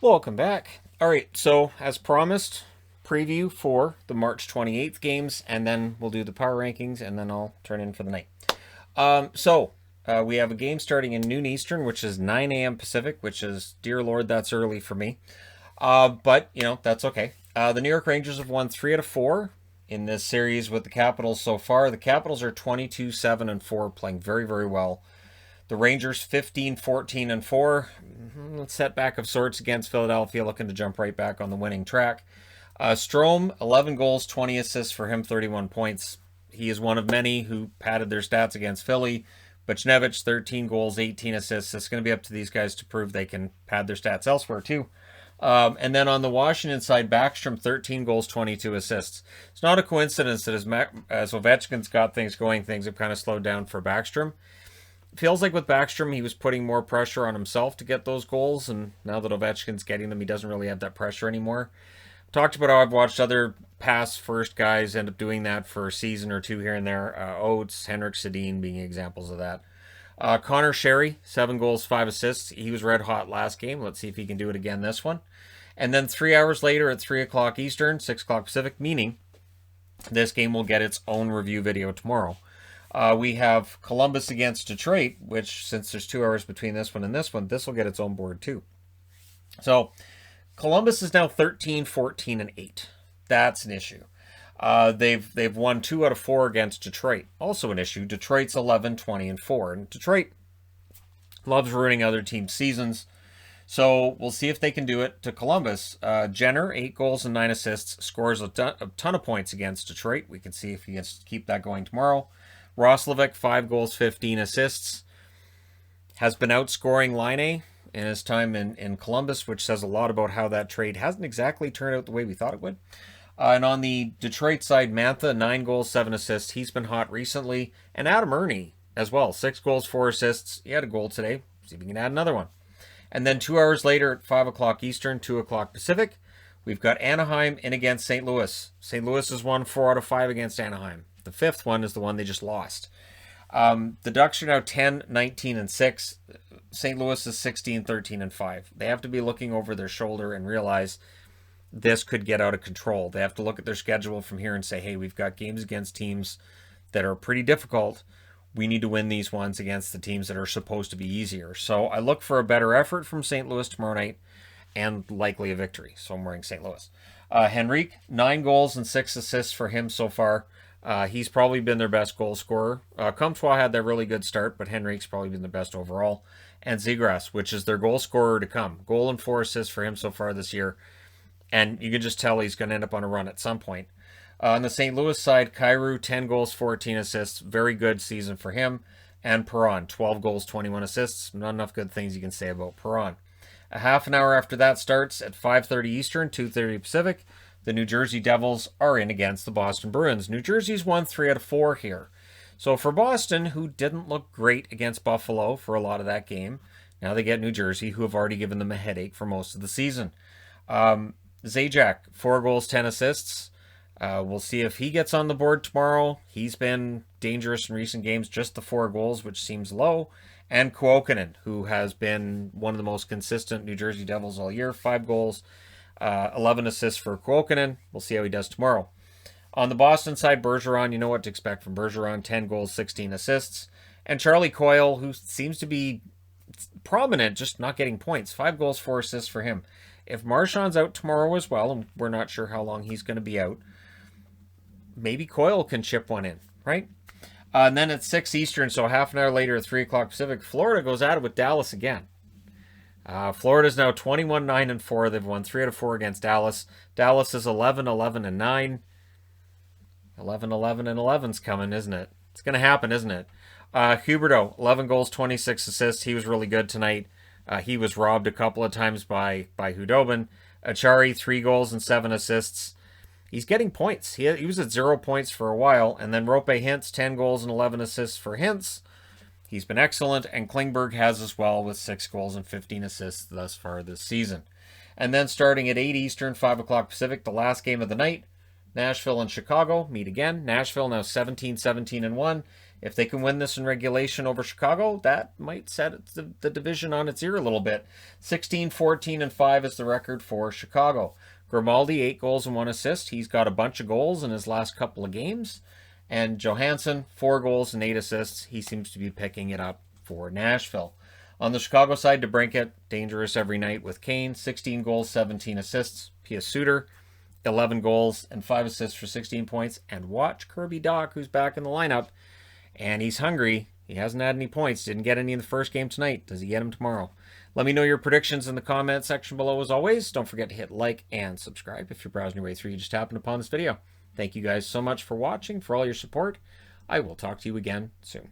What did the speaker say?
Welcome back. All right, so as promised, preview for the March 28th games, and then we'll do the power rankings, and then I'll turn in for the night. We have a game starting in noon Eastern, which is 9 a.m. Pacific, which is, dear Lord, that's early for me. But, that's okay. The New York Rangers have won 3 out of 4 in this series with the Capitals so far. The Capitals are 22-7-4, playing very, very well. The Rangers 15-14-4, setback of sorts against Philadelphia, looking to jump right back on the winning track. Strome, 11 goals, 20 assists for him, 31 points. He is one of many who padded their stats against Philly. Buchnevich, 13 goals, 18 assists. It's going to be up to these guys to prove they can pad their stats elsewhere too. And then on the Washington side, Backstrom, 13 goals, 22 assists. It's not a coincidence that as Ovechkin's got things going, things have kind of slowed down for Backstrom. Feels like with Backstrom, he was putting more pressure on himself to get those goals, and now that Ovechkin's getting them, he doesn't really have that pressure anymore. Talked about how I've watched other pass first guys end up doing that for a season or two here and there. Oates, Henrik Sedin being examples of that. Connor Sherry, 7 goals, 5 assists. He was red hot last game. Let's see if he can do it again this one. And then 3 hours later at 3 o'clock Eastern, 6 o'clock Pacific, meaning this game will get its own review video tomorrow. We have Columbus against Detroit, which, since there's 2 hours between this one and this one, this will get its own board too. So, Columbus is now 13-14-8. That's an issue. They've won 2 out of 4 against Detroit. Also an issue. Detroit's 11-20-4. And Detroit loves ruining other teams' seasons. So we'll see if they can do it to Columbus. Jenner, 8 goals and 9 assists, scores a ton of points against Detroit. We can see if he can keep that going tomorrow. Roslovic, 5 goals, 15 assists. Has been outscoring Laine in his time in Columbus, which says a lot about how that trade hasn't exactly turned out the way we thought it would. And on the Detroit side, Mantha, 9 goals, 7 assists. He's been hot recently. And Adam Ernie as well, 6 goals, 4 assists. He had a goal today. See if we can add another one. And then 2 hours later at 5 o'clock Eastern, 2 o'clock Pacific, we've got Anaheim in against St. Louis. St. Louis has won 4 out of 5 against Anaheim. The 5th one is the one they just lost. The Ducks are now 10-19-6. St. Louis is 16-13-5. They have to be looking over their shoulder and realize this could get out of control. They have to look at their schedule from here and say, hey, we've got games against teams that are pretty difficult. We need to win these ones against the teams that are supposed to be easier. So I look for a better effort from St. Louis tomorrow night and likely a victory. So I'm wearing St. Louis. Henrique, 9 goals and 6 assists for him so far. He's probably been their best goal scorer. Comtois had that really good start, but Henrique's probably been the best overall. And Zegras, which is their goal scorer to come. Goal and 4 assists for him so far this year. And you can just tell he's going to end up on a run at some point. On the St. Louis side, Kyrou, 10 goals, 14 assists. Very good season for him. And Perron, 12 goals, 21 assists. Not enough good things you can say about Perron. A half an hour after that starts at 5:30 Eastern, 2:30 Pacific. The New Jersey Devils are in against the Boston Bruins. New Jersey's won 3 out of 4 here. So for Boston, who didn't look great against Buffalo for a lot of that game, now they get New Jersey, who have already given them a headache for most of the season. Zajac, 4 goals, 10 assists. We'll see if he gets on the board tomorrow. He's been dangerous in recent games, just the 4 goals, which seems low. And Kuokkanen, who has been one of the most consistent New Jersey Devils all year, 5 goals, 11 assists for Kuokkanen. We'll see how he does tomorrow. On the Boston side, Bergeron, you know what to expect from Bergeron, 10 goals, 16 assists. And Charlie Coyle, who seems to be prominent, just not getting points, 5 goals, 4 assists for him. If Marchand's out tomorrow as well, and we're not sure how long he's going to be out, maybe Coyle can chip one in, right? And then at 6 Eastern, so half an hour later at 3 o'clock Pacific, Florida goes at it with Dallas again. Florida's now 21-9-4. They've won 3 out of 4 against Dallas. Dallas is 11-11-9. 11-11-11's coming, isn't it? It's going to happen, isn't it? Huberdeau, 11 goals, 26 assists. He was really good tonight. He was robbed a couple of times by Hudobin. Achari, 3 goals and 7 assists. He's getting points. He was at 0 points for a while. And then Rope Hintz, 10 goals and 11 assists for Hintz. He's been excellent. And Klingberg has as well with 6 goals and 15 assists thus far this season. And then starting at 8 Eastern, 5 o'clock Pacific, the last game of the night, Nashville and Chicago meet again. Nashville now 17-17-1. If they can win this in regulation over Chicago, that might set the division on its ear a little bit. 16, 14, and 5 is the record for Chicago. Grimaldi, 8 goals and 1 assist. He's got a bunch of goals in his last couple of games. And Johansson, 4 goals and 8 assists. He seems to be picking it up for Nashville. On the Chicago side, DeBrincat, dangerous every night with Kane, 16 goals, 17 assists. Pius Suter, 11 goals and 5 assists for 16 points. And watch Kirby Dach, who's back in the lineup. And he's hungry. He hasn't had any points. Didn't get any in the first game tonight. Does he get them tomorrow? Let me know your predictions in the comment section below as always. Don't forget to hit like and subscribe if you're browsing your way through. You just happened upon this video. Thank you guys so much for watching, for all your support. I will talk to you again soon.